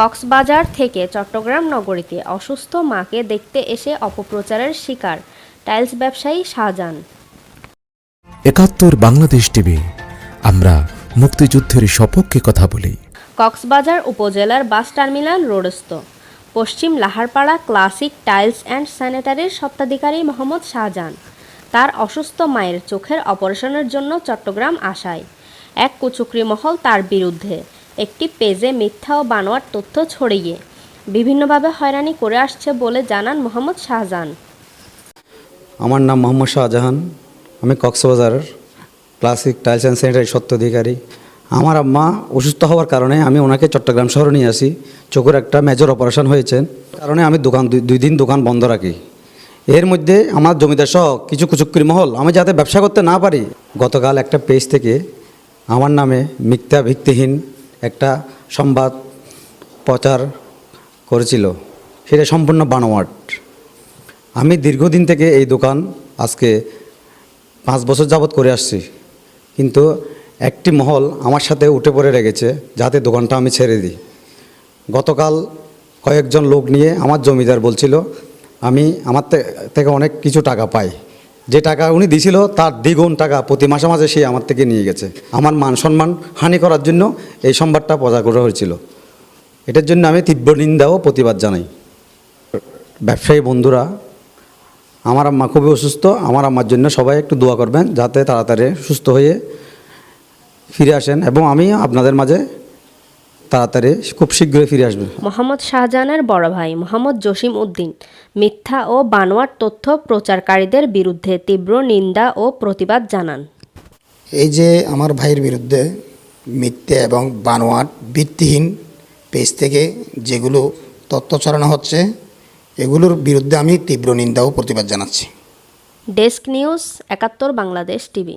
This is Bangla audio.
কক্সবাজার থেকে চট্টগ্রাম নগরীতে অসুস্থ মাকে দেখতে এসে অপপ্রচারের শিকার টাইলস ব্যবসায়ী শাহজাহান। ৭১ বাংলাদেশ টিভি, আমরা মুক্তিযুদ্ধের সপক্ষে কথা বলি। কক্সবাজার উপজেলার bus terminal রোডস্থ Paschim লাহারপাড়া classic tiles and স্যানিটারির স্বত্বাধিকারী মোহাম্মদ শাহজাহান তার অসুস্থ মায়ের চোখের অপারেশনের জন্য চট্টগ্রাম আসায় এক কুচক্রী মহল তার বিরুদ্ধে একটি পেজে মিথ্যা ও বানোয়াট তথ্য ছড়িয়ে বিভিন্নভাবে হয়রানি করে আসছে বলে জানান মোহাম্মদ শাহজাহান। আমার নাম মোহাম্মদ শাহজাহান, আমি Cox's Bazar classic tiles and sanitary স্বত্বাধিকারী। আমার আম্মা অসুস্থ হওয়ার কারণে আমি ওনাকে চট্টগ্রাম শহরে নিয়ে আসি। চোখের একটা মেজর অপারেশন হয়েছে, কারণে আমি দুই দিন দোকান বন্ধ রাখি। এর মধ্যে আমার জমিদার সহ কিছু কুচক্রী মহল আমি যাতে ব্যবসা করতে না পারি, গতকাল একটা পেজ থেকে আমার নামে মিথ্যা ভিত্তিহীন একটা সংবাদ প্রচার করেছিল, সেটা সম্পূর্ণ বানোয়াট। আমি দীর্ঘদিন থেকে এই দোকান আজকে 5 বছর যাবৎ করে আসছি, কিন্তু একটি মহল আমার সাথে উঠে পড়ে রেখেছে যাতে দোকানটা আমি ছেড়ে দিই। গতকাল কয়েকজন লোক নিয়ে আমার জমিদার বলছিল আমি আমার থেকে অনেক কিছু টাকা পাই, যে টাকা উনি দিয়েছিল তার দ্বিগুণ টাকা প্রতি মাসে মাসে সে আমার থেকে নিয়ে গেছে। আমার মান সম্মান হানি করার জন্য এই সংবাদটা প্রচার করা হয়েছিল। এটার জন্য আমি তীব্র নিন্দা ও প্রতিবাদ জানাই। ব্যবসায়ী বন্ধুরা, আমার আম্মা খুবই অসুস্থ, আমার আম্মার জন্য সবাই একটু দোয়া করবেন যাতে তাড়াতাড়ি সুস্থ হয়ে ফিরে আসেন, এবং আমি আপনাদের মাঝে তাড়াতাড়ি খুব শীঘ্রই ফিরে আসবেন। মোহাম্মদ শাহজাহানের বড় ভাই মোহাম্মদ জসিম উদ্দিন মিথ্যা ও বানোয়াট তথ্য প্রচারকারীদের বিরুদ্ধে তীব্র নিন্দা ও প্রতিবাদ জানান। এই যে আমার ভাইয়ের বিরুদ্ধে মিথ্যে এবং বানোয়াট ভিত্তিহীন পেজ থেকে যেগুলো তথ্য ছড়ানো হচ্ছে, এগুলোর বিরুদ্ধে আমি তীব্র নিন্দা ও প্রতিবাদ জানাচ্ছি। Desk news ৭১ Bangladesh TV.